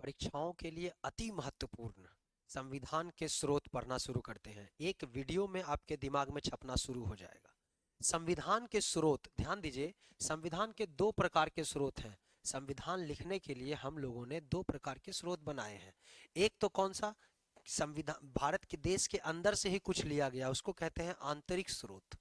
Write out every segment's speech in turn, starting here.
परीक्षाओं के लिए अति महत्वपूर्ण संविधान के स्रोत पढ़ना शुरू करते हैं। एक वीडियो में आपके दिमाग में छपना शुरू हो जाएगा। संविधान के स्रोत, ध्यान दीजिए, संविधान के दो प्रकार के स्रोत हैं। संविधान लिखने के लिए हम लोगों ने दो प्रकार के स्रोत बनाए हैं। एक तो कौन सा? संविधान भारत के देश के अंदर से ही कुछ लिया गया, उसको कहते हैं आंतरिक स्रोत।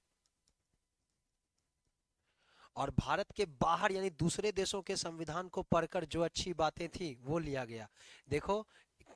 और भारत के बाहर यानी दूसरे देशों के संविधान को पढ़कर जो अच्छी बातें थी वो लिया गया। देखो,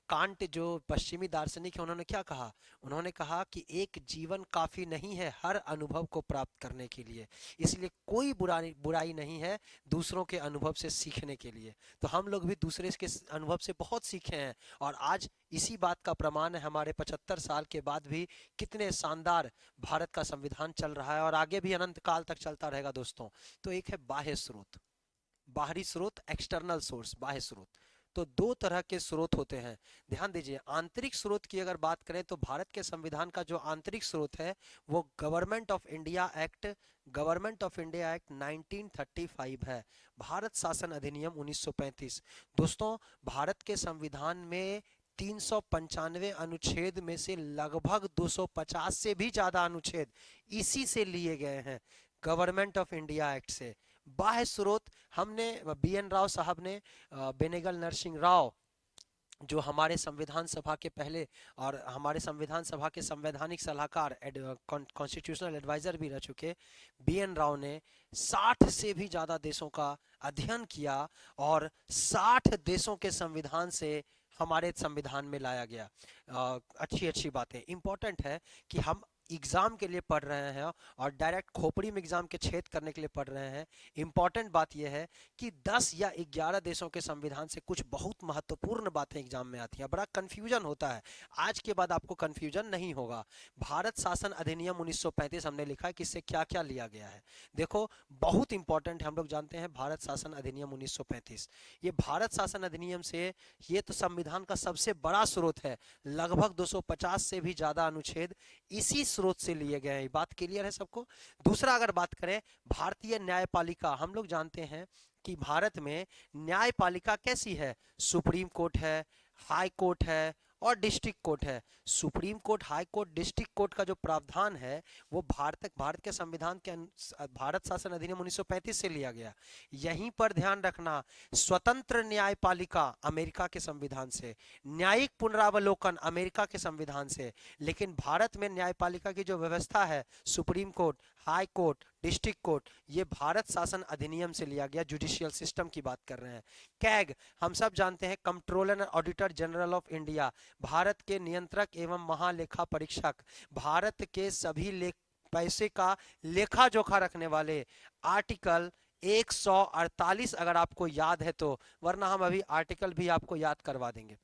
कांट जो पश्चिमी दार्शनिक है, उन्होंने क्या कहा? उन्होंने कहा कि एक जीवन काफी नहीं है हर अनुभव को प्राप्त करने के लिए, इसलिए कोई बुराई नहीं है दूसरों के अनुभव से सीखने के लिए। तो हम लोग भी दूसरे के अनुभव से बहुत सीखे हैं, और आज इसी बात का प्रमाण है, हमारे 75 साल के बाद भी कितने शानदार भारत का संविधान चल रहा है और आगे भी अनंत काल तक चलता रहेगा दोस्तों। तो एक है बाह्य स्रोत, बाहरी स्रोत, एक्सटर्नल सोर्स, बाह्य स्रोत। तो दो तरह के स्रोत होते हैं। ध्यान दीजिए, आंतरिक स्रोत की अगर बात करें तो भारत के संविधान का जो आंतरिक स्रोत है वो गवर्नमेंट ऑफ इंडिया एक्ट 1935 है, भारत शासन अधिनियम 1935। दोस्तों, भारत के संविधान में 395 अनुच्छेद में से लगभग 250 से भी ज्यादा अनुच्छेद इसी से लिए गए हैं, गवर्नमेंट ऑफ इंडिया एक्ट से। बाह्य स्रोत, हमने BN राव साहब ने, बेनेगल नरसिंह राव, जो हमारे संविधान सभा के पहले और हमारे संविधान सभा के संवैधानिक सलाहकार, कॉन्स्टिट्यूशनल एडवाइजर भी रह चुके, BN राव ने 60 से भी ज्यादा देशों का अध्ययन किया और 60 देशों के संविधान से हमारे संविधान में लाया गया। अच्छी अच्छी बातें इंपॉर्टेंट है कि हम एग्जाम के लिए पढ़ रहे हैं और डायरेक्ट खोपड़ी में एग्जाम के छेद करने के लिए पढ़ रहे हैं। इंपॉर्टेंट बात यह है कि 10 या 11 देशों के संविधान से कुछ बहुत महत्वपूर्ण बातें एग्जाम में आती हैं, बड़ा कंफ्यूजन होता है। आज के बाद आपको कंफ्यूजन नहीं होगा। भारत शासन अधिनियम 1935 हमने लिखा है कि इससे क्या क्या लिया गया है। देखो, बहुत इंपॉर्टेंट है, हम लोग जानते हैं भारत शासन अधिनियम 1935। ये भारत शासन अधिनियम से, ये तो संविधान का सबसे बड़ा स्रोत है, लगभग 250 से भी ज्यादा अनुच्छेद इसी स्रोत से लिए गए हैं। बात क्लियर है सबको? दूसरा, अगर बात करें भारतीय न्यायपालिका, हम लोग जानते हैं कि भारत में न्यायपालिका कैसी है? सुप्रीम कोर्ट है, हाई कोर्ट है और डिस्ट्रिक्ट कोर्ट है। Supreme court, high court, district court का जो प्रावधान है वो भारत के संविधान के भारत शासन अधिनियम 1935 से लिया गया। यहीं पर ध्यान रखना, स्वतंत्र न्यायपालिका अमेरिका के संविधान से, न्यायिक पुनरावलोकन अमेरिका के संविधान से। लेकिन भारत में न्यायपालिका की जो व्यवस्था है, supreme court, high court, district court, ये भारत शासन अधिनियम से लिया गया। जुडिशियल सिस्टम की बात कर रहे हैं। कैग, हम सब जानते हैं, controller and auditor general of India, Bharat के नियंत्रक एवं महालेखा परीक्षक, भारत के सभी पैसे का लेखा जोखा रखने वाले। आर्टिकल 148 अगर आपको याद है तो, वरना हम अभी आर्टिकल भी आपको याद करवा देंगे।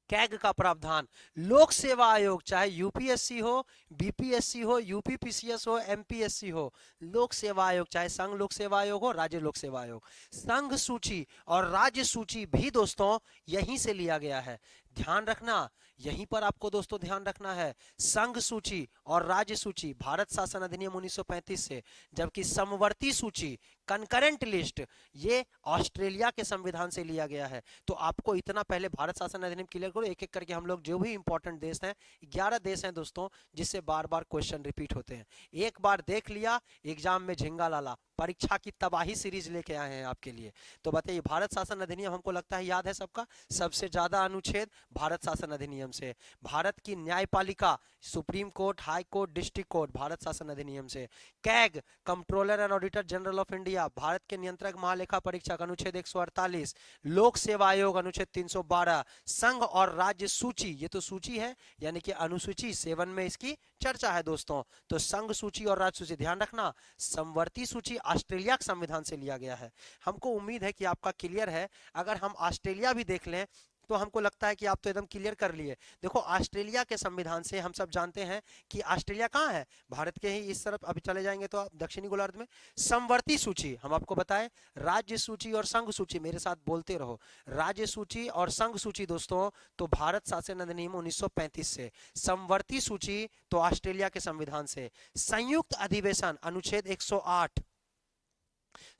कैग का प्रावधान, लोक सेवा आयोग, चाहे यूपीएससी हो, बीपीएससी हो, यूपीपीसीएस हो, एमपीएससी हो, लोक सेवा आयोग, चाहे संघ लोक सेवा आयोग हो, राज्य लोक सेवा आयोग, संघ सूची और राज्य सूची भी दोस्तों यहीं से लिया गया है। ध्यान रखना, यहीं पर आपको दोस्तों ध्यान रखना है, संघ सूची और राज्य सूची भारत शासन अधिनियम 1935 से, जबकि समवर्ती सूची, कंकरेंट लिस्ट, ये ऑस्ट्रेलिया के संविधान से लिया गया है। तो आपको इतना पहले भारत शासन अधिनियम क्लियर करो, एक एक करके हम लोग जो भी इंपॉर्टेंट देश हैं, 11 देश हैं दोस्तों जिससे बार बार क्वेश्चन रिपीट होते हैं। एक बार देख लिया, एग्जाम में झिंगा लाला, परीक्षा की तबाही सीरीज लेके आए हैं आपके लिए। तो बताइए, भारत शासन अधिनियम हमको लगता है याद है सबका, सबसे ज्यादा अनुच्छेद भारत शासन अधिनियम से। भारत की न्यायपालिका, supreme court, high court, district court, Bharat शासन अधिनियम से। CAG, controller and auditor general of India, Bharat के नियंत्रक महालेखा परीक्षक, अनुच्छेद 148। लोक सेवा आयोग, अनुच्छेद 312। संघ और राज्य सूची, ये तो सूची है यानी कि अनुसूची 7 में इसकी चर्चा है दोस्तों। तो संघ सूची और राज्य सूची ध्यान रखना। समवर्ती सूची ऑस्ट्रेलिया के संविधान से लिया गया है। हमको उम्मीद है कि आपका क्लियर है। अगर हम ऑस्ट्रेलिया भी देख लें तो हमको लगता है कि आप तो एकदम क्लियर कर लिए। देखो, ऑस्ट्रेलिया के संविधान से हम सब जानते हैं कि ऑस्ट्रेलिया कहाँ है, भारत के ही इस तरफ। अभी चले जाएंगे तो आप दक्षिणी गोलार्ध में। समवर्ती सूची हम आपको बताएं, राज्य सूची और संघ सूची, मेरे साथ बोलते रहो, राज्य सूची और संघ सूची दोस्तों तो भारत शासन अधिनियम 1935 से। समवर्ती सूची तो ऑस्ट्रेलिया के संविधान से। संयुक्त अधिवेशन, अनुच्छेद 108।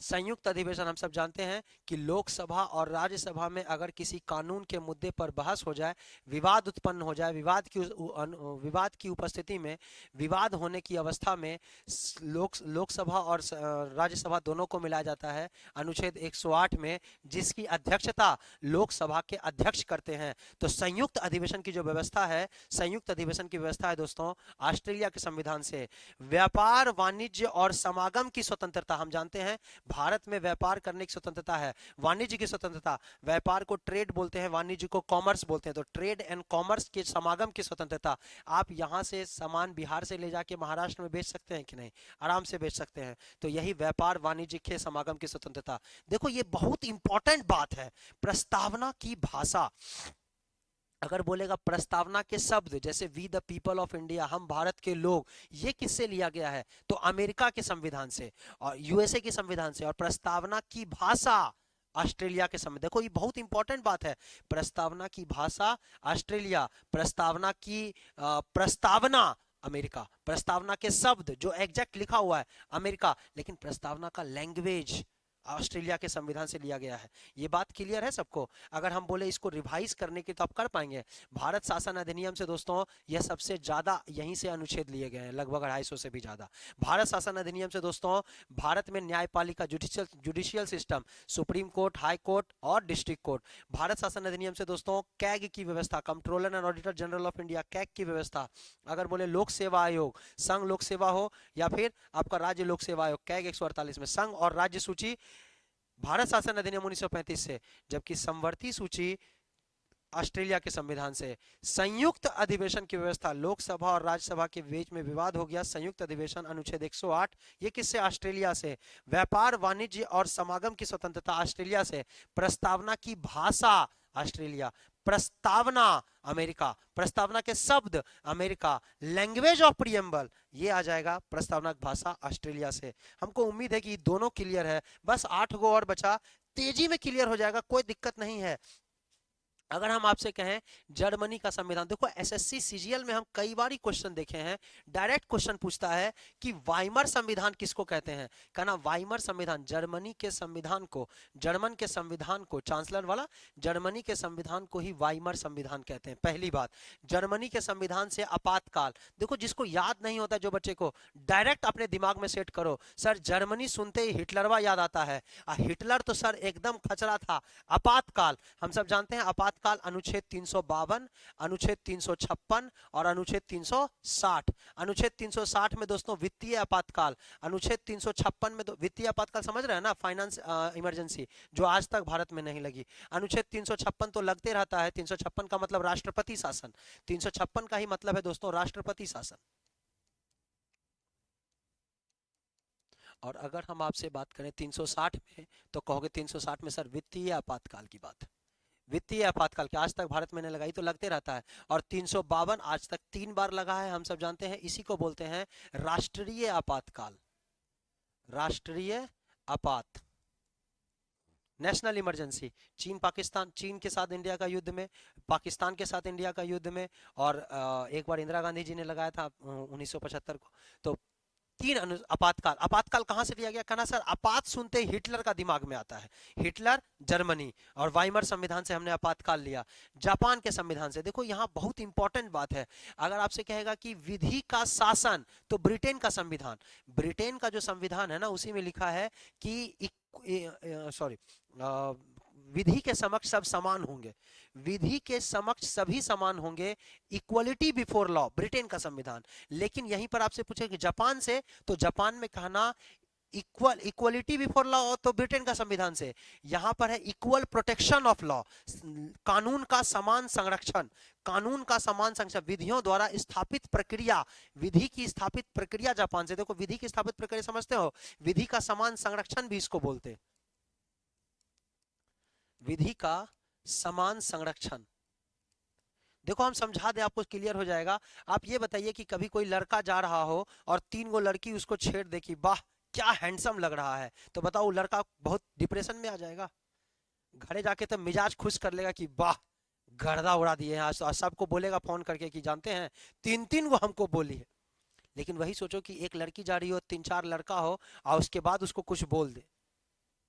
संयुक्त अधिवेशन हम सब जानते हैं कि लोकसभा और राज्यसभा में अगर किसी कानून के मुद्दे पर बहस हो जाए, विवाद उत्पन्न हो जाए, विवाद की उपस्थिति में, विवाद होने की अवस्था में लोकसभा और राज्यसभा दोनों को मिलाया जाता है अनुच्छेद 108 में, जिसकी अध्यक्षता लोकसभा के अध्यक्ष करते हैं। तो संयुक्त अधिवेशन की जो व्यवस्था है, संयुक्त अधिवेशन की व्यवस्था है दोस्तों ऑस्ट्रेलिया के संविधान से। व्यापार, वाणिज्य और समागम की स्वतंत्रता हम जानते हैं, भारत में व्यापार करने की स्वतंत्रता है, वाणिज्य की स्वतंत्रता, व्यापार को ट्रेड बोलते हैं, वाणिज्य को कॉमर्स बोलते हैं, तो ट्रेड एंड कॉमर्स के समागम की स्वतंत्रता। आप यहां से सामान बिहार से ले जाके महाराष्ट्र में बेच सकते हैं कि नहीं? आराम से बेच सकते हैं। तो यही व्यापार वाणिज्य के समागम की स्वतंत्रता। देखो ये बहुत इंपॉर्टेंट बात है। प्रस्तावना की भाषा, अगर बोलेगा प्रस्तावना के शब्द, जैसे we the people of India, हम भारत के लोग, ये किससे लिया गया है? तो अमेरिका के संविधान से और यूएसए के संविधान से। और प्रस्तावना की भाषा ऑस्ट्रेलिया के संविधान। देखो ये बहुत इंपॉर्टेंट बात है। प्रस्तावना की भाषा ऑस्ट्रेलिया, प्रस्तावना की प्रस्तावना अमेरिका, प्रस्तावना के शब्द जो एग्जैक्ट लिखा हुआ है अमेरिका, लेकिन प्रस्तावना का लैंग्वेज ऑस्ट्रेलिया के संविधान से लिया गया है। ये बात क्लियर है सबको? अगर हम बोले इसको रिवाइज करने की तो आप कर पाएंगे। भारत शासन अधिनियम से दोस्तों यह सबसे ज्यादा यहीं से अनुच्छेद लिए गए हैं, लगभग 250 से भी ज्यादा। भारत शासन अधिनियम से दोस्तों भारत में न्यायपालिका, judicial system, supreme court, high court और डिस्ट्रिक्ट कोर्ट। भारत शासन अधिनियम से दोस्तों कैग की व्यवस्था, controller and auditor general of India, CAG की व्यवस्था। अगर बोले लोक सेवा आयोग, संघ लोक सेवा हो या फिर आपका राज्य लोक सेवा आयोग, कैग 148 में संघ और राज्य सूची भारत शासन अधिनियम 1935 से, जबकि समवर्ती सूची ऑस्ट्रेलिया के संविधान से। संयुक्त अधिवेशन की व्यवस्था, लोकसभा और राज्यसभा के बीच में विवाद हो गया, संयुक्त अधिवेशन अनुच्छेद 108, ये किससे? ऑस्ट्रेलिया से। व्यापार, वाणिज्य और समागम की स्वतंत्रता ऑस्ट्रेलिया से। प्रस्तावना की भाषा ऑस्ट्रेलिया, प्रस्तावना अमेरिका, प्रस्तावना के शब्द अमेरिका, लैंग्वेज ऑफ प्रियम्बल ये आ जाएगा प्रस्तावना की भाषा ऑस्ट्रेलिया से। हमको उम्मीद है कि दोनों क्लियर है, बस 8 गो और बचा, तेजी में क्लियर हो जाएगा, कोई दिक्कत नहीं है। अगर हम आपसे कहें जर्मनी का संविधान, देखो एसएससी सीजीएल में हम कई बार क्वेश्चन देखे हैं, डायरेक्ट क्वेश्चन पूछता है कि वाइमर संविधान किसको कहते हैं? कहना वाइमर संविधान, जर्मनी के संविधान को, जर्मन के संविधान को, चांसलर वाला, जर्मनी के संविधान को ही वाइमर संविधान कहते हैं। पहली बात, जर्मनी के संविधान से आपातकाल, देखो जिसको याद नहीं होता, जो बच्चे को, डायरेक्ट अपने दिमाग में सेट करो, सर जर्मनी सुनते ही हिटलरवा याद आता है, हिटलर तो सर एकदम खचरा था। आपातकाल हम सब जानते हैं, आपातकाल अनुच्छेद 352, अनुच्छेद 356 और अनुच्छेद 360। अनुच्छेद 360 में दोस्तों वित्तीय आपातकाल, अनुच्छेद 356 में वित्तीय आपातकाल समझ रहे हैं ना, फाइनेंस इमरजेंसी, जो आज तक भारत में नहीं लगी। अनुच्छेद 356 तो लगते रहता है, 356 का मतलब राष्ट्रपति शासन, 356 का ही मतलब है दोस्तों राष्ट्रपति शासन। और अगर हम आपसे बात करें 360 में, तो कहोगे 360 में सर वित्तीय आपातकाल की बात, वित्तीय आपातकाल के आज तक भारत में नहीं लगाई, तो लगते रहता है। और 352 आज तक 3 बार लगा है, हम सब जानते हैं, इसी को बोलते हैं राष्ट्रीय आपातकाल, राष्ट्रीय आपात, नेशनल इमरजेंसी। चीन पाकिस्तान, चीन के साथ इंडिया का युद्ध में, पाकिस्तान के साथ इंडिया का युद्ध में, और एक बार इंदिरा गांधी जी ने लगाया था 1975 को। तो 3 आपातकाल। आपातकाल कहां से लिया गया? कहना सर आपात सुनते ही हिटलर का दिमाग में आता है, हिटलर, जर्मनी, और वाइमर संविधान से हमने आपातकाल लिया। जापान के संविधान से, देखो यहां बहुत इंपॉर्टेंट बात है। अगर आपसे कहेगा कि विधि का शासन, तो ब्रिटेन का संविधान, ब्रिटेन का जो संविधान है ना, उसी में लिखा है कि सॉरी, विधि के समक्ष सब समान होंगे, विधि के समक्ष सभी समान होंगे, इक्वलिटी बिफोर लॉ, ब्रिटेन का संविधान। लेकिन यहीं पर आपसे पूछे कि जापान से, तो जापान में कहना इक्वलिटी बिफोर लॉ, तो ब्रिटेन का संविधान से। यहां पर है इक्वल प्रोटेक्शन ऑफ लॉ, कानून का समान संरक्षण, कानून का समान संरक्षण, विधियों द्वारा स्थापित प्रक्रिया, विधि की स्थापित प्रक्रिया जापान से। देखो विधि की स्थापित प्रक्रिया समझते हो, विधि का समान संरक्षण भी इसको बोलते, विधि का समान संरक्षण। देखो हम समझा दे, आपको क्लियर हो जाएगा। आप ये बताइए कि कभी कोई लड़का जा रहा हो और 3 गो लड़की उसको छेड़ दे कि वाह क्या हैंडसम लग रहा है, तो बताओ लड़का बहुत डिप्रेशन में आ जाएगा, घरे जाके तो मिजाज खुश कर लेगा कि वाह गर्दा उड़ा दिए हैं आज, तो सबको बोलेगा फोन करके कि जानते हैं 3 गो हमको बोली है। लेकिन वही सोचो कि एक लड़की जा रही हो, 3-4 लड़का हो और उसके बाद उसको कुछ बोल दे,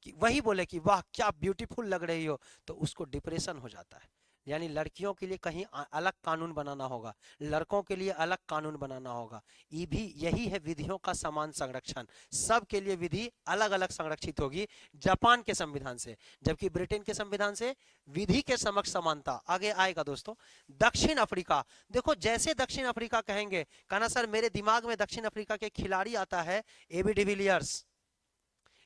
कि वही बोले कि वाह क्या ब्यूटीफुल लग रही हो, तो उसको डिप्रेशन हो जाता है। यानी लड़कियों के लिए कहीं अलग कानून बनाना होगा, लड़कों के लिए अलग कानून बनाना होगा। ये भी यही है विधियों का समान संरक्षण, सबके लिए विधि अलग अलग संरक्षित होगी जापान के संविधान से, जबकि ब्रिटेन के संविधान से विधि के समक्ष समानता। आगे आएगा दोस्तों। दक्षिण अफ्रीका, देखो जैसे दक्षिण अफ्रीका कहेंगे, कहना सर मेरे दिमाग में दक्षिण अफ्रीका के खिलाड़ी आता है AB de Villiers.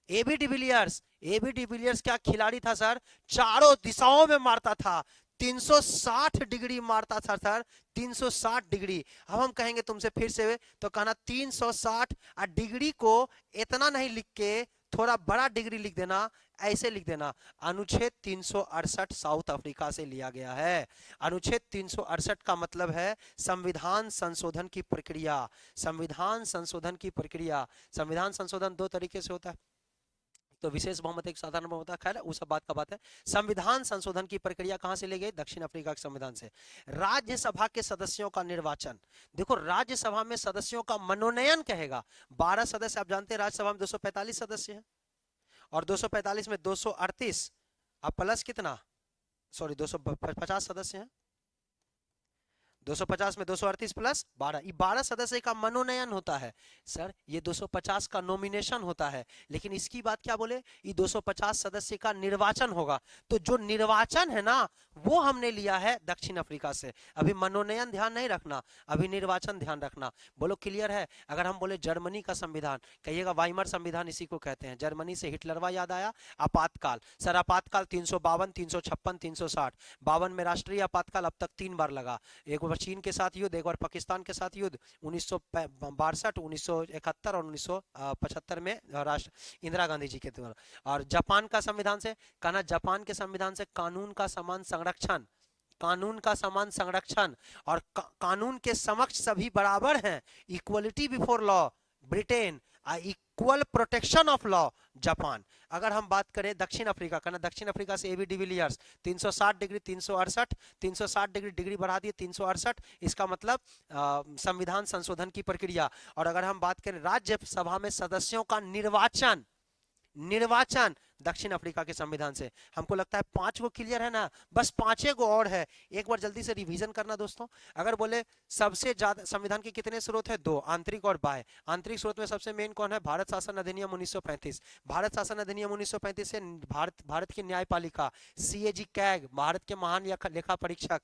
AB de Villiers, AB de Villiers क्या खिलाड़ी था सर, चारों दिशाओं में मारता था, 360 डिग्री मारता था सर, 360 डिग्री। अब हम कहेंगे तुमसे फिर से, तो कहना 360 डिग्री को इतना नहीं लिख के थोड़ा बड़ा डिग्री लिख देना, ऐसे लिख देना। अनुच्छेद 368 साउथ अफ्रीका से लिया गया है। अनुच्छेद 368 का मतलब है संविधान संशोधन की प्रक्रिया। संविधान संशोधन की प्रक्रिया, संविधान संशोधन दो तरीके से होता है, तो विशेष बहुमत एक साधारण बहुमत, खैर उस सब बात का बात है। संविधान संशोधन की प्रक्रिया कहां से ले गए, दक्षिण अफ्रीका के संविधान से। राज्यसभा के सदस्यों का निर्वाचन, देखो राज्यसभा में सदस्यों का मनोनयन कहेगा। 12 सदस्य, आप जानते हैं राज्यसभा में 245 सदस्य हैं, और 245 में 238 अब प्लस कितना, सॉरी 250 सदस्य हैं, 250 में 238 प्लस 12, ये 12 सदस्य का मनोनयन होता है। सर ये 250 का नॉमिनेशन होता है, लेकिन इसकी बात क्या बोले, ये 250 सदस्य का निर्वाचन होगा। तो जो निर्वाचन है ना, वो हमने लिया है दक्षिण अफ्रीका से। अभी मनोनयन ध्यान नहीं रखना, अभी निर्वाचन ध्यान रखना। बोलो क्लियर है। अगर हम बोले जर्मनी का संविधान, कहिएगा वाइमर संविधान इसी को कहते हैं। जर्मनी से हिटलरवा याद आया। आपातकाल, सर आपातकाल 352, 356, 360, 52 में राष्ट्रीय आपातकाल अब तक 3 बार लगा। एक बार चीन के साथ युद्ध, एक बार पाकिस्तान के साथ युद्ध 1962, 1971 और 1975 में राष्ट्र इंदिरा गांधी जी के द्वारा। और जापान का संविधान से, कहना जापान के संविधान से कानून का समान संरक्षण, कानून का समान संरक्षण और कानून के समक्ष सभी बराबर हैं, equality before law. Britain, equal protection of law Japan. अगर हम बात करें दक्षिण अफ्रीका का ना, दक्षिण अफ्रीका से AB de Villiers 360 degree, 368, 360 degree, degree बढ़ा दिए 368, इसका मतलब संविधान संशोधन की प्रक्रिया। और अगर हम बात करें राज्यसभा में सदस्यों का निर्वाचन, निर्वाचन दक्षिण अफ्रीका के संविधान से। हमको लगता है 5 गो क्लियर है ना, बस 5 गो और है, एक बार जल्दी से रिवीजन करना दोस्तों। अगर बोले सबसे ज्यादा संविधान के कितने स्रोत है, 2, आंतरिक और बाह्य। आंतरिक स्रोत में सबसे मेन कौन है, भारत शासन अधिनियम 1935। भारत शासन अधिनियम 1935 से भारत की न्यायपालिका, सीएजी कैग, भारत के महान लेखा परीक्षक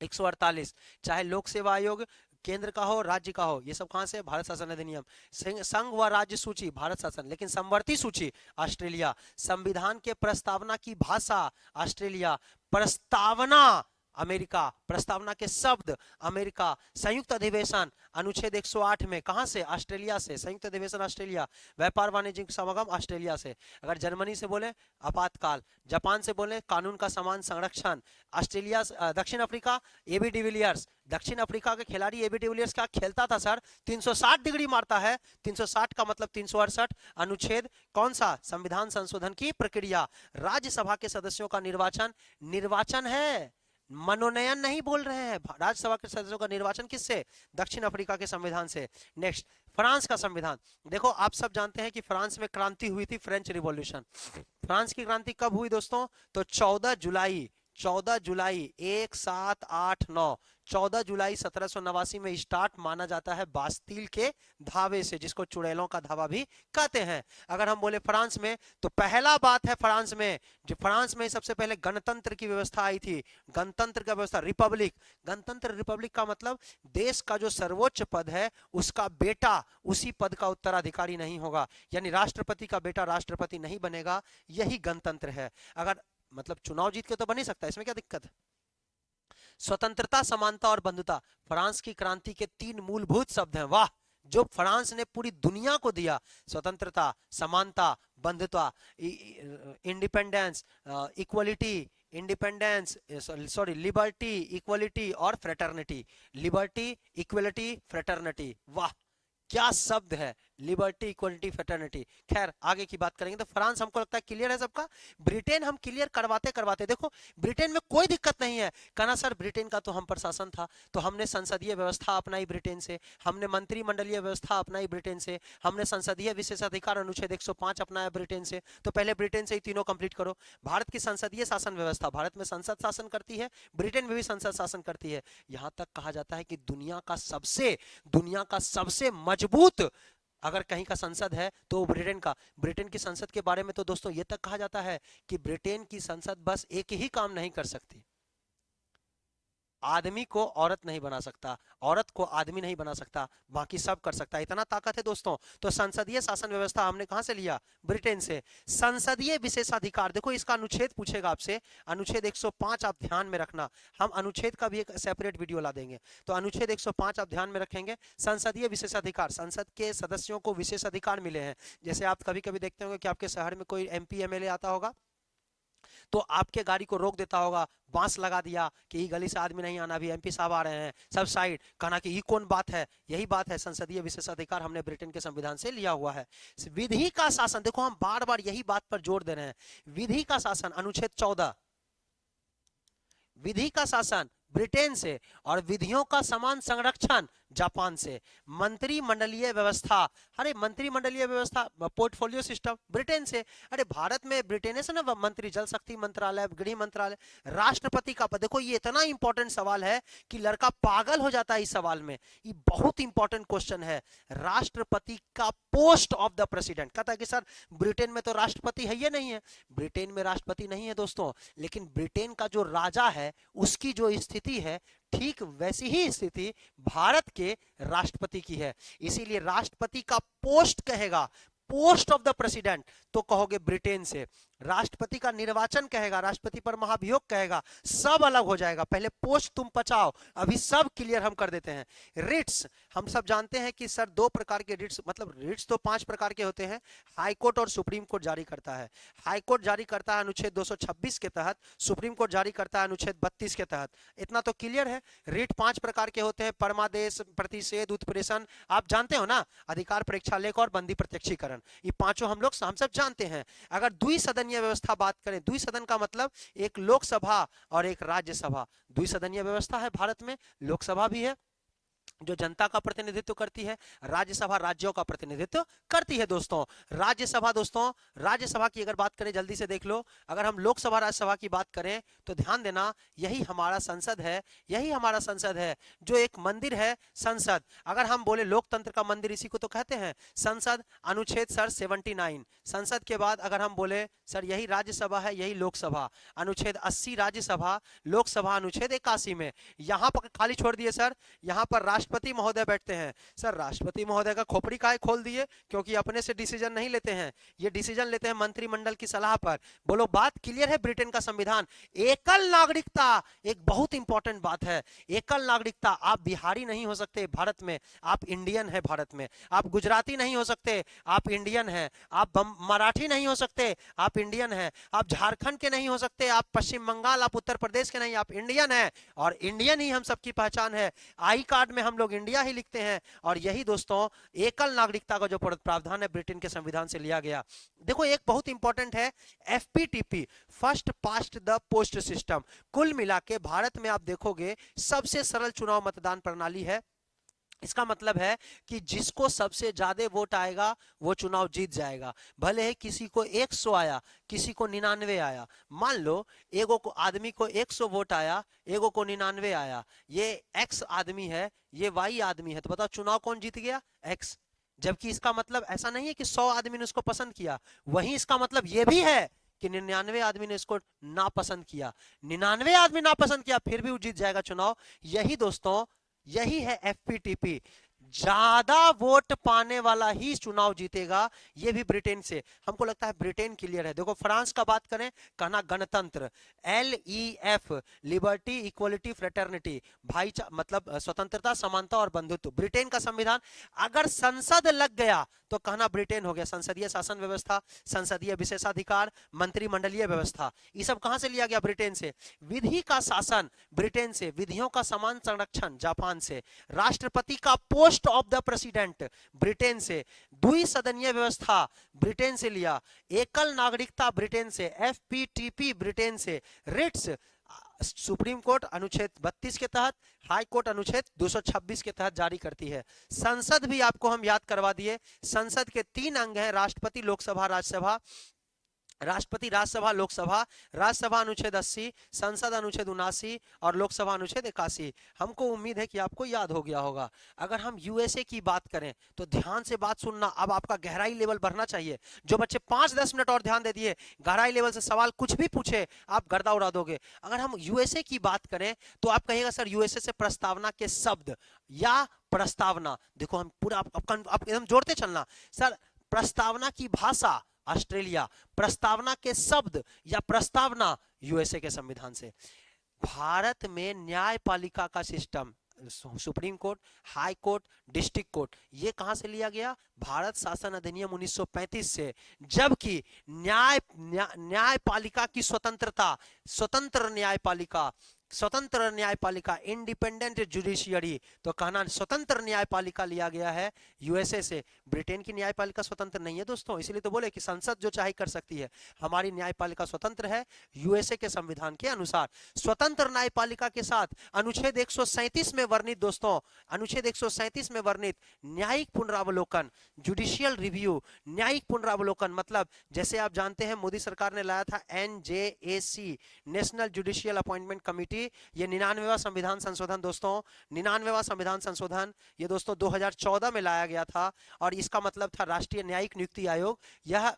148, चाहे लोक सेवा आयोग केंद्र का हो राज्य का हो, ये सब कहां से, भारत शासन अधिनियम। संघ व राज्य सूची भारत शासन, लेकिन समवर्ती सूची ऑस्ट्रेलिया। संविधान के प्रस्तावना की भाषा ऑस्ट्रेलिया, प्रस्तावना अमेरिका, प्रस्तावना के शब्द अमेरिका। संयुक्त अधिवेशन अनुच्छेद 108 में कहां से, ऑस्ट्रेलिया से, संयुक्त अधिवेशन ऑस्ट्रेलिया। व्यापार वाणिज्यिक समागम ऑस्ट्रेलिया से। अगर जर्मनी से बोले आपातकाल, जापान से बोले कानून का समान संरक्षण, ऑस्ट्रेलिया दक्षिण अफ्रीका एबी डिविलियर्स। दक्षिण अफ्रीका के खिलाड़ी एबी डिविलियर्स क्या खेलता था सर, 360 डिग्री मारता है, 360 का मतलब 368। अनुच्छेद कौन सा, संविधान संशोधन की प्रक्रिया। राज्यसभा के सदस्यों का निर्वाचन, निर्वाचन है, मनोनयन नहीं बोल रहे हैं। राज्यसभा के सदस्यों का निर्वाचन किससे, दक्षिण अफ्रीका के संविधान से। नेक्स्ट फ्रांस का संविधान। देखो आप सब जानते हैं कि फ्रांस में क्रांति हुई थी, फ्रेंच रिवॉल्यूशन। फ्रांस की क्रांति कब हुई दोस्तों, तो 14 जुलाई 1789, 14 जुलाई 1789 में स्टार्ट माना जाता है बास्तील के धावे से, जिसको चुड़ैलों का धावा भी कहते हैं। अगर हम बोले फ्रांस में, तो पहला बात है फ्रांस में, जो फ्रांस में सबसे पहले गणतंत्र की व्यवस्था आई थी। गणतंत्र का व्यवस्था, रिपब्लिक। गणतंत्र रिपब्लिक का मतलब देश का जो सर्वोच्च पद है उसका बेटा उसी पद का उत्तराधिकारी नहीं होगा, यानी राष्ट्रपति का बेटा राष्ट्रपति नहीं बनेगा, यही गणतंत्र है। अगर मतलब चुनाव जीत के तो बन ही सकता है, इसमें क्या दिक्कत है। स्वतंत्रता, समानता और बंधुता फ्रांस की क्रांति के 3 मूलभूत शब्द हैं। वाह, जो फ्रांस ने पूरी दुनिया को दिया, स्वतंत्रता, समानता, बंधुता, independence, equality, independence, sorry liberty, equality और फ्रेटर्निटी। लिबर्टी, इक्वलिटी, फ्रेटर्निटी, वाह क्या शब्द है। Liberty, equality, fraternity. खैर आगे की बात करेंगे। तो फ्रांस हमको लगता है क्लियर है सबका। ब्रिटेन हम क्लियर करवाते करवाते देखो ब्रिटेन में कोई दिक्कत नहीं है। कहना सर ब्रिटेन का तो हम प्रशासन था, तो हमने संसदीय व्यवस्था अपनाई ब्रिटेन से, हमने मंत्रिमंडलीय व्यवस्था अपनाई ब्रिटेन से, हमने संसदीय विशेषाधिकार अनुच्छेद 105 अपनाया ब्रिटेन से। तो पहले ब्रिटेन से ही तीनों कंप्लीट करो। भारत की संसदीय शासन व्यवस्था, भारत में संसद शासन करती है, ब्रिटेन में भी संसद शासन करती है। यहां तक कहा जाता है कि दुनिया का सबसे मजबूत अगर कहीं का संसद है तो ब्रिटेन का। ब्रिटेन की संसद के बारे में तो दोस्तों यह तक कहा जाता है कि ब्रिटेन की संसद बस एक ही काम नहीं कर सकती, आदमी को औरत नहीं बना सकता, औरत को आदमी नहीं बना सकता, बाकी सब कर सकता है। इतना ताकत है दोस्तों। तो संसदीय शासन व्यवस्था हमने कहां से लिया? ब्रिटेन से। संसदीय विशेषाधिकार, देखो इसका अनुच्छेद पूछेगा आपसे, अनुच्छेद 105 आप ध्यान में रखना। हम अनुच्छेद का भी एक सेपरेट वीडियो ला देंगे। तो अनुच्छेद 105 आप ध्यान में रखेंगे। संसदीय विशेषाधिकार, संसद के सदस्यों को विशेष अधिकार मिले हैं। जैसे आप कभी कभी देखते होंगे कि आपके शहर में कोई एमपी एमएलए आता होगा तो आपके गाड़ी को रोक देता होगा, बांस लगा दिया कि ये गली से आदमी नहीं आना, अभी एमपी साहब आ रहे हैं, सब साइड। कहना कि ये कौन बात है? यही बात है, संसदीय विशेषाधिकार हमने ब्रिटेन के संविधान से लिया हुआ है। विधि का शासन, देखो हम बार बार यही बात पर जोर दे रहे हैं। विधि का शासन अनुच्छेद 14, विधि का शासन ब्रिटेन से, और विधियों का समान संरक्षण जापान से। मंत्रिमंडलीय व्यवस्था, अरे मंत्रिमंडलीय व्यवस्था पोर्टफोलियो सिस्टम ब्रिटेन से। अरे भारत में ब्रिटेन से ना मंत्री, जल शक्ति मंत्रालय, गृह मंत्रालय, राष्ट्रपति का पद। देखो ये इतना इंपॉर्टेंट सवाल है कि लड़का पागल हो जाता है इस सवाल में। ये बहुत इंपॉर्टेंट क्वेश्चन है। राष्ट्रपति का पोस्ट ऑफ द प्रेसिडेंट, कहता है कि सर ब्रिटेन में तो राष्ट्रपति है, ये नहीं है। ब्रिटेन में राष्ट्रपति नहीं है दोस्तों, लेकिन ब्रिटेन का जो राजा है उसकी जो स्थिति है ठीक वैसी ही स्थिति भारत के राष्ट्रपति की है। इसीलिए राष्ट्रपति का पोस्ट कहेगा, पोस्ट ऑफ द प्रेसिडेंट, तो कहोगे ब्रिटेन से। राष्ट्रपति का निर्वाचन कहेगा, राष्ट्रपति पर महाभियोग कहेगा, सब अलग हो जाएगा। पहले पोस्ट तुम पचाओ, अभी सब क्लियर हम कर देते हैं। रिट्स, हम सब जानते हैं कि सर 2 प्रकार के रिट्स, मतलब रिट्स तो 5 प्रकार के होते हैं। हाई कोर्ट और सुप्रीम कोर्ट जारी करता है। हाई कोर्ट जारी करता है अनुच्छेद 226 के तहत, सुप्रीम कोर्ट जारी करता है अनुच्छेद 32 के तहत। इतना तो क्लियर है। रिट 5 प्रकार के होते हैं, परमादेश, प्रतिषेध, उत्प्रेषण, आप जानते हो ना, अधिकार परीक्षा लेख और बंदी प्रत्यक्षीकरण, ये पांचों हम सब जानते हैं। अगर द्विसदनीय व्यवस्था बात करें, द्विसदन का मतलब एक लोकसभा और एक राज्यसभा। द्विसदनीय व्यवस्था है भारत में, लोकसभा भी है जो जनता का प्रतिनिधित्व करती है, राज्यसभा राज्यों का प्रतिनिधित्व करती है। दोस्तों राज्यसभा की अगर बात करें, जल्दी से देख लो, अगर हम लोकसभा राज्यसभा की बात करें तो ध्यान देना, यही हमारा संसद है, यही हमारा संसद है, जो एक मंदिर है संसद। अगर हम बोले लोकतंत्र का मंदिर इसी को तो कहते हैं संसद। अनुच्छेद सर 79। संसद के बाद अगर हम बोले सर यही राज्यसभा है, यही लोकसभा, अनुच्छेद 80 राज्यसभा, लोकसभा अनुच्छेद 81 में। यहां पर खाली छोड़ दिए सर, यहां पर राष्ट्रपति महोदय बैठते हैं। सर राष्ट्रपति महोदय का खोपड़ी काहे खोल दिए? क्योंकि अपने से डिसीजन नहीं लेते हैं, ये डिसीजन लेते हैं मंत्रिमंडल की सलाह पर। बोलो बात क्लियर है? ब्रिटेन का संविधान। एकल नागरिकता एक बहुत इंपॉर्टेंट बात है। एकल नागरिकता, आप बिहारी नहीं हो सकते भारत में, आप इंडियन है भारत में। आप गुजराती नहीं हो सकते, आप इंडियन है। आप मराठी नहीं हो सकते, आप इंडियन है। आप झारखंड के नहीं हो सकते, आप पश्चिम बंगाल, आप उत्तर प्रदेश के नहीं, आप इंडियन है। और इंडियन ही हम सबकी पहचान है। आई कार्ड में हम लोग इंडिया ही लिखते हैं। और यही दोस्तों एकल नागरिकता का जो प्रावधान है ब्रिटेन के संविधान से लिया गया। देखो एक बहुत इंपॉर्टेंट है FPTP, first past the post system. कुल मिला के भारत में आप देखोगे सबसे सरल चुनाव मतदान प्रणाली है। इसका मतलब है कि जिसको सबसे ज्यादा वोट आएगा वो चुनाव जीत जाएगा। भले ही किसी को 100 आया, किसी को 99 आया। मान लो एगो को आदमी को 100 वोट आया, एगो को 99 आया। ये एक्स आदमी है, ये वाई आदमी है, तो बताओ चुनाव कौन जीत गया? एक्स। जबकि इसका मतलब ऐसा नहीं है कि 100 आदमी ने उसको पसंद किया। वहीं इसका मतलब यह भी है कि 99 आदमी ने इसको नापसंद किया। 99 आदमी नापसंद किया फिर भी वो जीत जाएगा चुनाव। यही दोस्तों, यही है एफपीटीपी। ज्यादा वोट पाने वाला ही चुनाव जीतेगा। ये भी ब्रिटेन से, हमको लगता है ब्रिटेन क्लियर है। देखो फ्रांस का बात करें, कहना गणतंत्र, LEF, लिबर्टी, इक्वलिटी, फ्रेटर्निटी, भाईचारा, मतलब स्वतंत्रता, समानता और बंधुत्व। ब्रिटेन का संविधान, अगर संसद लग गया तो कहना ब्रिटेन हो गया। संसदीय शासन व्यवस्था, संसदीय विशेषाधिकार, मंत्रिमंडलीय व्यवस्था, ये सब कहां से लिया गया? ब्रिटेन से। विधि का शासन ब्रिटेन से, विधियों का समान संरक्षण जापान से, राष्ट्रपति का post post of the president Britain से, द्विसदनीय व्यवस्था ब्रिटेन से लिया, एकल नागरिकता ब्रिटेन से, एफपीटीपी ब्रिटेन से, रिट्स सुप्रीम कोर्ट अनुच्छेद 32 के तहत, हाई कोर्ट अनुच्छेद 226 के तहत जारी करती है। संसद भी आपको हम याद करवा दिए, संसद के 3 अंग हैं, राष्ट्रपति, लोकसभा, राज्यसभा। राष्ट्रपति, राज्यसभा, लोकसभा। राज्यसभा अनुच्छेद 80, संसद अनुच्छेद 79 और लोकसभा अनुच्छेद 81। हमको उम्मीद है कि आपको याद हो गया होगा। अगर हम यूएसए की बात करें तो ध्यान से बात सुनना, अब आपका गहराई लेवल बढ़ना चाहिए। जो बच्चे 5-10 मिनट और ध्यान दे दिए, गहराई लेवल से सवाल कुछ भी पूछे आप गर्दा उड़ा दोगे। अगर हम यूएसए की बात करें तो आप कहिएगा सर यूएसए से प्रस्तावना के शब्द या प्रस्तावना, देखो हम पूरा आप एकदम जोड़ते चलना। सर प्रस्तावना की भाषा ऑस्ट्रेलिया, प्रस्तावना के शब्द या प्रस्तावना यूएसए के संविधान से। भारत में न्यायपालिका का system, supreme court, high court, district court, ये कहां से लिया गया? भारत शासन अधिनियम 1935 से। जबकि न्यायपालिका की स्वतंत्रता, स्वतंत्र न्यायपालिका, इंडिपेंडेंट जुडिशियरी, तो कहना स्वतंत्र न्यायपालिका लिया गया है यूएसए से। ब्रिटेन की न्यायपालिका स्वतंत्र नहीं है दोस्तों, इसलिए तो बोले कि संसद जो चाहे कर सकती है, हमारी न्यायपालिका स्वतंत्र है यूएसए के संविधान के अनुसार। स्वतंत्र न्यायपालिका के साथ अनुच्छेद 137 में वर्णित दोस्तों, अनुच्छेद 137 में वर्णित न्यायिक पुनरावलोकन, जुडिशियल रिव्यू, न्यायिक पुनरावलोकन मतलब जैसे आप जानते हैं मोदी सरकार ने लाया था NJAC, national judicial appointment committee. ये 99वां संविधान संशोधन दोस्तों, 99वां संविधान संशोधन ये दोस्तों 2014 में लाया गया था और इसका मतलब था राष्ट्रीय न्यायिक नियुक्ति आयोग। यह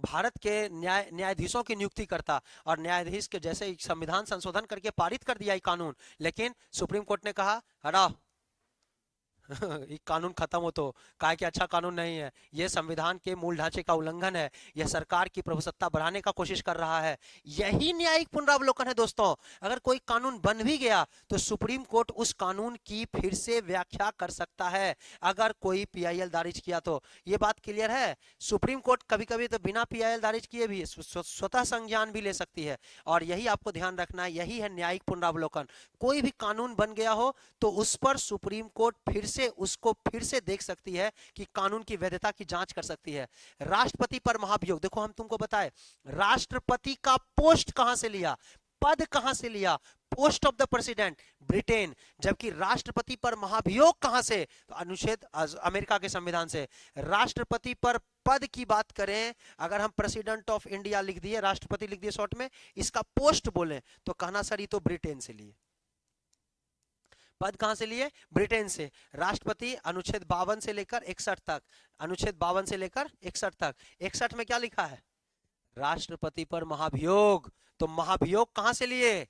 भारत के न्यायाधीशों की नियुक्ति करता और न्यायाधीश के जैसे संविधान संशोधन करके पारित कर दिया ये कानून, लेकिन सुप्रीम कोर्ट ने कहा हटाओ ये कानून खत्म हो, तो कहा कि अच्छा कानून नहीं है, यह संविधान के मूल ढांचे का उल्लंघन है, यह सरकार की प्रभुसत्ता बढ़ाने का कोशिश कर रहा है। यही न्यायिक पुनरावलोकन है दोस्तों। अगर कोई कानून बन भी गया तो सुप्रीम कोर्ट उस कानून की फिर से व्याख्या कर सकता है अगर कोई पीआईएल दारिज किया तो। ये बात क्लियर है। सुप्रीम कोर्ट कभी कभी तो बिना पीआईएल दारिज किए भी स्वतः संज्ञान भी ले सकती है, और यही आपको ध्यान रखना है, यही है न्यायिक पुनरावलोकन। कोई भी कानून बन गया हो तो उस पर सुप्रीम कोर्ट उसको फिर से देख सकती है कि कानून की वैधता की जांच कर सकती है। राष्ट्रपति पर महाभियोग, देखो हम तुमको बताए राष्ट्रपति का पोस्ट कहां से लिया, पद कहां से लिया, post of the president Britain. जबकि राष्ट्रपति पर महाभियोग कहां से, तो अनुच्छेद अमेरिका के संविधान से। राष्ट्रपति पर पद की बात करें, अगर हम प्रेसिडेंट ऑफ इंडिया लिख दिए, राष्ट्रपति लिख दिए शॉर्ट में, इसका पोस्ट बोले तो कहना सर ये तो ब्रिटेन से लिए। पद कहां से लिए? ब्रिटेन से। राष्ट्रपति अनुच्छेद 52 से लेकर 61 तक, अनुच्छेद 52 से लेकर 61 तक। 61 में क्या लिखा है? राष्ट्रपति पर महाभियोग। तो महाभियोग कहां से लिए?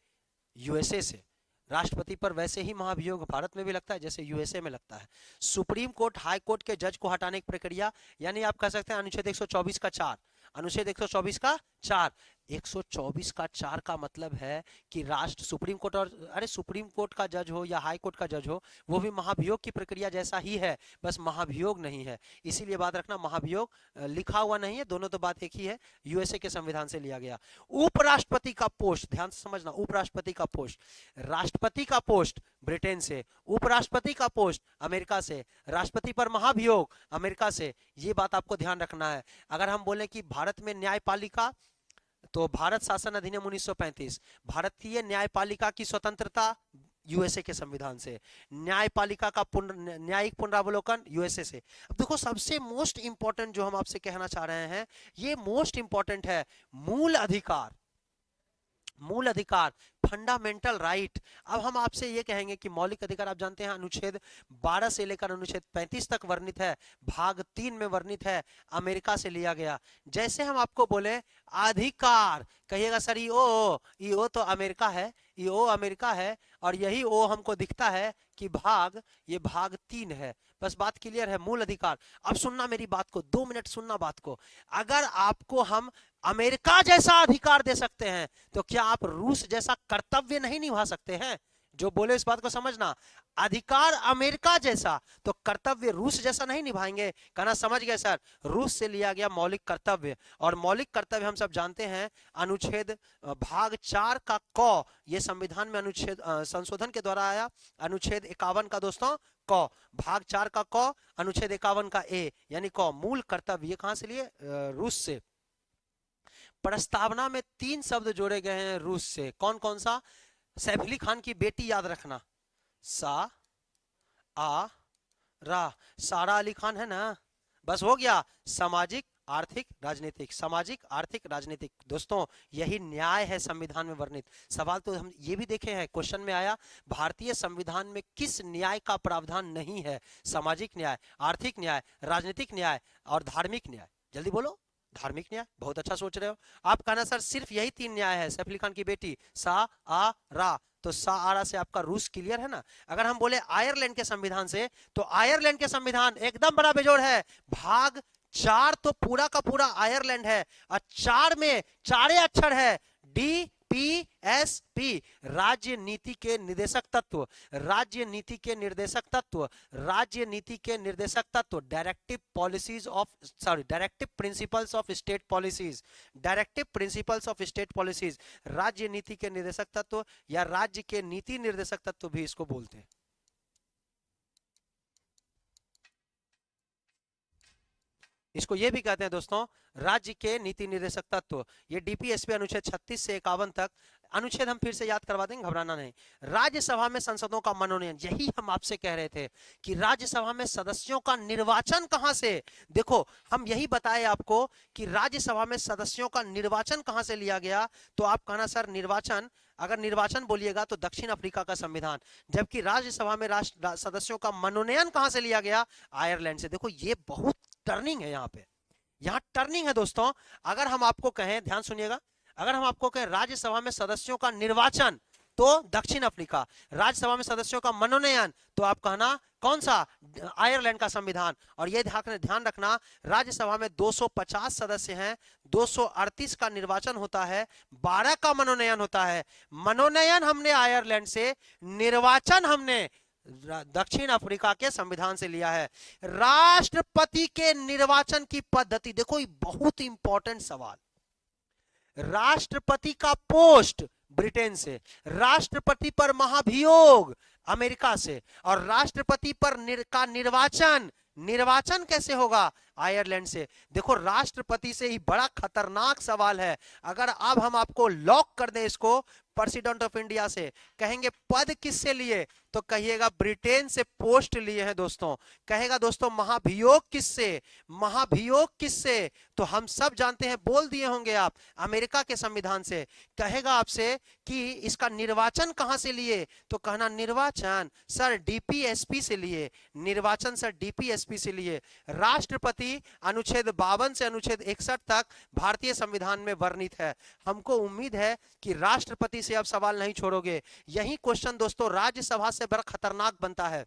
यूएसए से। राष्ट्रपति पर वैसे ही महाभियोग भारत में भी लगता है जैसे यूएसए में लगता है। सुप्रीम कोर्ट, हाई कोर्ट के जज को हटाने की प्रक्रिया, यानी आप कह सकते हैं अनुच्छेद 124 का 4, अनुच्छेद 124 का 4, 124 का 4 का मतलब है कि सुप्रीम कोर्ट और सुप्रीम कोर्ट का जज हो या हाई कोर्ट का जज हो, वो भी महाभियोग की प्रक्रिया जैसा ही है, बस महाभियोग नहीं है। इसीलिए बात रखना, महाभियोग लिखा हुआ नहीं है, दोनों तो बात एक ही है, यूएसए के संविधान से लिया गया। उपराष्ट्रपति का पोस्ट, ध्यान से समझना, उपराष्ट्रपति का पोस्ट, राष्ट्रपति का पोस्ट ब्रिटेन से, उपराष्ट्रपति का पोस्ट अमेरिका से, राष्ट्रपति पर महाभियोग अमेरिका से। ये बात आपको ध्यान रखना है। अगर हम बोले कि भारत में न्यायपालिका, तो भारत शासन अधिनियम 1935, भारतीय न्यायपालिका की स्वतंत्रता यूएसए के संविधान से, न्यायपालिका का न्यायिक पुनरावलोकन यूएसए से। अब देखो सबसे मोस्ट इंपॉर्टेंट जो हम आपसे कहना चाह रहे हैं, ये मोस्ट इंपॉर्टेंट है, मूल अधिकार, मूल अधिकार, फंडामेंटल राइट। अब हम आपसे ये कहेंगे कि मौलिक अधिकार आप जानते हैं अनुच्छेद 12 से लेकर अनुच्छेद 35 तक वर्णित है, भाग 3 में वर्णित है, अमेरिका से लिया गया। जैसे हम आपको बोले अधिकार, कहिएगा सर ये ओ तो अमेरिका है, ये ओ अमेरिका है, और यही ओ हमको दिखता है कि ये भाग 3 है। बस बात क्लियर है, मूल अधिकार। अब सुनना मेरी बात को, 2 मिनट सुनना बात को। अगर आपको हम अमेरिका जैसा अधिकार दे सकते हैं तो क्या आप रूस जैसा कर्तव्य नहीं निभा सकते हैं? जो बोले इस बात को समझना, अधिकार अमेरिका जैसा तो कर्तव्य रूस जैसा नहीं निभाएंगे। कहना समझ गए सर, रूस से लिया गया मौलिक कर्तव्य, और मौलिक कर्तव्य हम सब जानते हैं अनुच्छेद भाग 4 का क, ये संविधान में अनुच्छेद संशोधन के द्वारा आया, अनुच्छेद 51 का दोस्तों क, भाग 4 का क, अनुच्छेद 51 का ए, यानी क मूल कर्तव्य, ये कहां से लिए? रूस से। प्रस्तावना में 3 शब्द जोड़े गए हैं रूस से, कौन कौन सा? सैफ अली खान की बेटी याद रखना, सा आ रा, सारा अली खान है ना, बस हो गया। सामाजिक आर्थिक राजनीतिक, सामाजिक आर्थिक राजनीतिक, दोस्तों यही न्याय है संविधान में वर्णित। सवाल तो हम ये भी देखे हैं, क्वेश्चन में आया भारतीय संविधान में किस न्याय का प्रावधान नहीं है? सामाजिक न्याय, आर्थिक न्याय, राजनीतिक न्याय और धार्मिक न्याय। जल्दी बोलो, धार्मिक न्याय। बहुत अच्छा सोच रहे हो आप। कहना सर सिर्फ यही 3 न्याय है, सैफ अली खान की बेटी, सा आ रा, तो सा आ रा से आपका रूस क्लियर है ना। अगर हम बोले आयरलैंड के संविधान से, तो आयरलैंड के संविधान एकदम बड़ा बेजोड़ है। भाग 4 तो पूरा का पूरा आयरलैंड है, और 4 में 4 अक्षर है, DPSP, राज्य नीति के निर्देशक तत्व, राज्य नीति के निर्देशक तत्व, राज्य नीति के निर्देशक तत्व, directive policies of, sorry, directive principles of state policies, directive principles of state policies, राज्य नीति के निर्देशक तत्व या राज्य के नीति निर्देशक तत्व भी इसको बोलते हैं। इसको ये भी कहते हैं दोस्तों राज्य के नीति निर्देशक तत्व। ये डीपीएसपी अनुच्छेद 36 से 51 तक, अनुच्छेद हम फिर से याद करवा देंगे, घबराना नहीं। राज्यसभा में सांसदों का मनोनयन, यही हम आपसे कह रहे थे कि राज्यसभा में सदस्यों का निर्वाचन कहां से? देखो हम यही बताए आपको कि राज्यसभा में सदस्यों का निर्वाचन कहां से लिया गया। तो आप कहना सर निर्वाचन, अगर निर्वाचन बोलिएगा तो दक्षिण अफ्रीका का संविधान, जबकि राज्यसभा में राष्ट्र सदस्यों का मनोनयन कहां से लिया गया? आयरलैंड से। देखो ये बहुत टर्निंग है यहाँ पे, यहाँ टर्निंग है दोस्तों। अगर हम आपको कहें, ध्यान सुनिएगा, अगर हम आपको कहें राज्यसभा में सदस्यों का निर्वाचन तो दक्षिण अफ्रीका, राज्यसभा में सदस्यों का मनोनयन तो आप कहना कौन सा? आयरलैंड का संविधान। और ये ध्यान रखना, राज्यसभा में 250 सदस्य हैं, 238 का निर्वाचन होता है, 12 का मनोनयन होता है। मनोनयन हमने आयरलैंड से, निर्वाचन हमने दक्षिण अफ्रीका के संविधान से लिया है। राष्ट्रपति के निर्वाचन की पद्धति, देखो ये बहुत इंपॉर्टेंट सवाल। राष्ट्रपति का पोस्ट ब्रिटेन से, राष्ट्रपति पर महाभियोग अमेरिका से, और राष्ट्रपति पर निर्वाचन कैसे होगा? आयरलैंड से। देखो राष्ट्रपति से ही बड़ा खतरनाक सवाल है। अगर अब हम आपको लॉक कर दें इसको प्रेसिडेंट ऑफ इंडिया से, कहेंगे पद किससे लिए, तो कहिएगा ब्रिटेन से पोस्ट लिए हैं दोस्तों। कहेगा दोस्तों महाभियोग किससे, महाभियोग किससे, तो हम सब जानते हैं, बोल दिए होंगे आप, अमेरिका के संविधान से। कहेगा आपसे कि इसका निर्वाचन कहां से लिए, तो कहना निर्वाचन सर डीपीएसपी से लिए, निर्वाचन सर डीपीएसपी से लिए। राष्ट्रपति अनुच्छेद 52 से अनुच्छेद 61 तक भारतीय संविधान में वर्णित है। हमको उम्मीद है कि राष्ट्रपति से अब सवाल नहीं छोड़ोगे। यही क्वेश्चन दोस्तों राज्यसभा से बड़ा खतरनाक बनता है।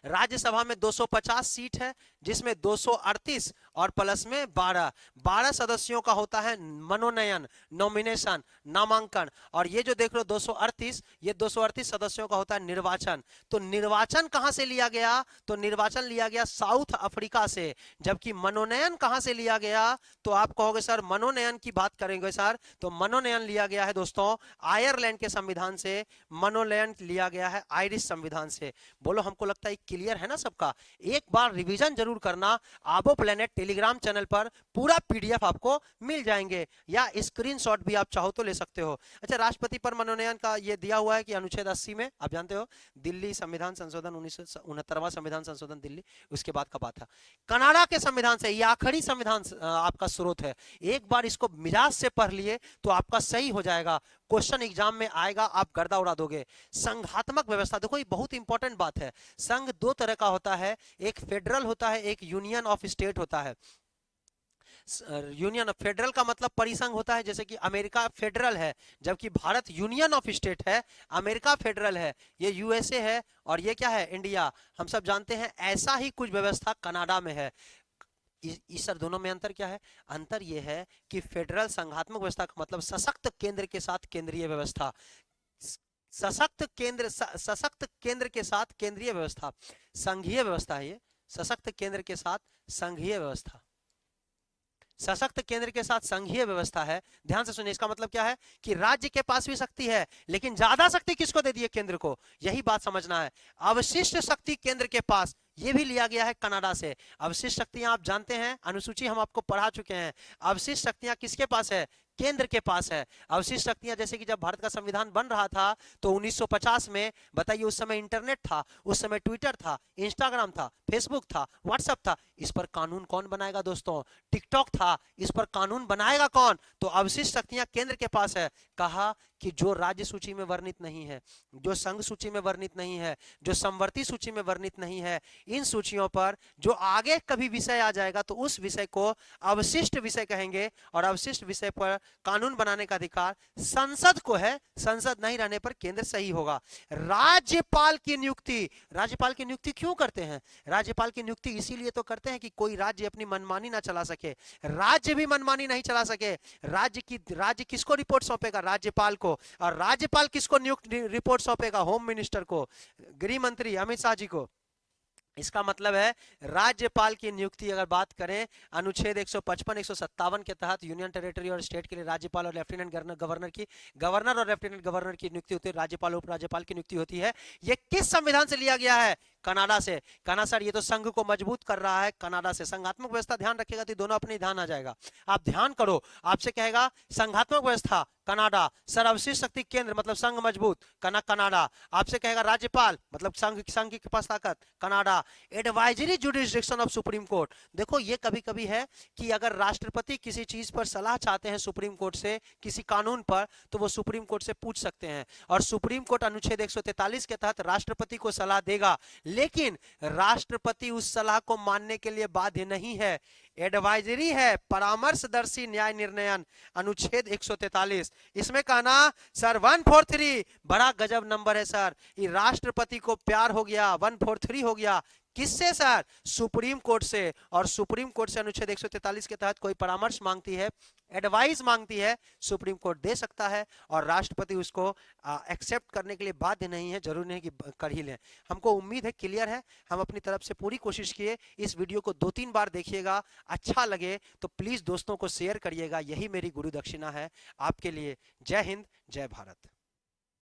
राज्यसभा में 250 सीट है, जिसमें 238 और प्लस में 12 सदस्यों का होता है मनोनयन, नॉमिनेशन, नामांकन। और ये जो देख रहे हो 238, ये 238 सदस्यों का होता है निर्वाचन। तो निर्वाचन कहां से लिया गया, तो निर्वाचन लिया गया साउथ अफ्रीका से। जबकि मनोनयन कहां से लिया गया, तो आप कहोगे सर मनोनयन की बात करेंगे सर, तो मनोनयन लिया गया है दोस्तों आयरलैंड के संविधान से, मनोनयन लिया गया है आयरिश संविधान से। बोलो हमको लगता है क्लियर है ना सबका? एक बार रिवीजन जरूर करना। आबो प्लेनेट टेलीग्राम चैनल पर पूरा पीडीएफ आपको मिल जाएंगे, या स्क्रीनशॉट भी आप चाहो तो ले सकते हो। अच्छा राष्ट्रपति पर मनोनयन का ये दिया हुआ है कि अनुच्छेद 80 में, आप जानते हो दिल्ली संविधान संशोधन 1969वां संविधान संशोधन दिल्ली, उसके बाद का बात था। कनाडा के संविधान से, ये आखिरी संविधान आपका स्रोत है। एक बार इसको मिजाज से पढ़ लिए तो आपका सही हो जाएगा, क्वेश्चन एग्जाम में आएगा, आप गर्दा उड़ा दोगे। संघात्मक व्यवस्था, देखो ये बहुत इंपॉर्टेंट बात है। संघ दो तरह का होता है, एक फेडरल होता है, एक यूनियन ऑफ स्टेट होता है। यूनियन ऑफ, फेडरल का मतलब परिसंघ होता है, जैसे कि अमेरिका फेडरल है, जबकि भारत यूनियन ऑफ स्टेट है। अमेरिका फेडरल है, ये यूएसए है, और ये क्या है, इंडिया। हम सब जानते हैं ऐसा ही कुछ व्यवस्था कनाडा में है। इस सर दोनों में अंतर क्या है? अंतर यह है कि फेडरल संघात्मक व्यवस्था का मतलब सशक्त केंद्र के साथ केंद्रीय व्यवस्था, सशक्त केंद्र के साथ केंद्रीय व्यवस्था, संघीय व्यवस्था है ये। सशक्त केंद्र के साथ संघीय व्यवस्था, सशक्त केंद्र के साथ संघीय व्यवस्था है। ध्यान से सुनिए, इसका मतलब क्या है कि राज्य के पास भी शक्ति है, लेकिन ज्यादा शक्ति किसको दे दी है? केंद्र को। यही बात समझना है। अवशिष्ट शक्ति केंद्र के पास, ये भी लिया गया है कनाडा से। अवशिष्ट शक्तियां आप जानते हैं, अनुसूची हम आपको पढ़ा चुके हैं। अवशिष्ट शक्तियां किसके पास है? केंद्र के पास है। अवशिष्ट शक्तियां जैसे कि जब भारत का संविधान बन रहा था तो 1950 में, बताइए, उस समय इंटरनेट था, उस समय ट्विटर था, इंस्टाग्राम था, फेसबुक था, व्हाट्सएप था। इस पर कानून कौन बनाएगा दोस्तों? टिकटॉक था, इस पर कानून बनाएगा कौन? तो अवशिष्ट शक्तियां केंद्र के पास है। कहा कि जो राज्य सूची में वर्णित नहीं है, जो संघ सूची में वर्णित नहीं है, जो समवर्ती सूची में वर्णित नहीं है, इन सूचियों पर जो आगे कभी विषय आ जाएगा तो उस विषय को अवशिष्ट विषय कहेंगे। और अवशिष्ट विषय पर कानून बनाने का अधिकार संसद को है। संसद नहीं रहने पर केंद्र सही होगा। राज्यपाल की नियुक्ति, राज्यपाल की नियुक्ति क्यों करते हैं? राज्यपाल की नियुक्ति इसीलिए तो करते हैं कि कोई राज्य अपनी मनमानी ना चला सके, राज्य भी मनमानी नहीं चला सके। राज्य किसको रिपोर्ट सौंपेगा? राज्यपाल को। और राज्यपाल किसको नियुक्त रिपोर्ट सौंपेगा? होम मिनिस्टर को, गृह मंत्री अमित शाह जी को। इसका मतलब है राज्यपाल की नियुक्ति अगर बात करें अनुच्छेद 155 157 के तहत यूनियन टेरिटरी और स्टेट के लिए राज्यपाल और लेफ्टिनेंट गवर्नर और लेफ्टिनेंट गवर्नर की नियुक्ति होती है, राज्यपाल उपराज्यपाल की नियुक्ति होती है। ये किस संविधान से लिया गया है? कनाडा से। कहना सर ये तो संघ को मजबूत कर रहा है। कनाडा से। संघात्मक व्यवस्था ध्यान रखेगा तो दोनों अपने ध्यान आ जाएगा। आप ध्यान करो, आपसे कहेगा संघात्मक व्यवस्था कनाडा, सर अवशिष्ट शक्ति केंद्र मतलब संघ मजबूत, कनाडा। आपसे कहेगा राज्यपाल मतलब संघ के पास ताकत, Canada. Advisory jurisdiction of supreme court, देखो ये कभी कभी है कि अगर राष्ट्रपति किसी चीज पर सलाह चाहते हैं सुप्रीम कोर्ट से, किसी कानून पर, तो वो सुप्रीम कोर्ट से पूछ सकते हैं। और सुप्रीम कोर्ट अनुच्छेद 143 के तहत राष्ट्रपति को सलाह देगा, लेकिन राष्ट्रपति उस सलाह को मानने के लिए बाध्य नहीं है। एडवाइजरी है, परामर्शदर्शी न्याय निर्णयन, अनुच्छेद 143। इसमें कहना सर 143 बड़ा गजब नंबर है सर, ये राष्ट्रपति को प्यार हो गया, 143 हो गया। किससे सर? सुप्रीम कोर्ट से। और सुप्रीम कोर्ट से अनुच्छेद 143 के तहत कोई परामर्श मांगती है, एडवाइस मांगती है, सुप्रीम कोर्ट दे सकता है और राष्ट्रपति उसको एक्सेप्ट करने के लिए बाध्य नहीं है। जरूरी नहीं कि कर ही लें। हमको उम्मीद है क्लियर है। हम अपनी तरफ से पूरी कोशिश किए। इस वीडियो को 2-3 बार देखिएगा, अच्छा लगे तो प्लीज दोस्तों को शेयर करिएगा। यही मेरी गुरु दक्षिणा है आपके लिए। जय हिंद, जय भारत।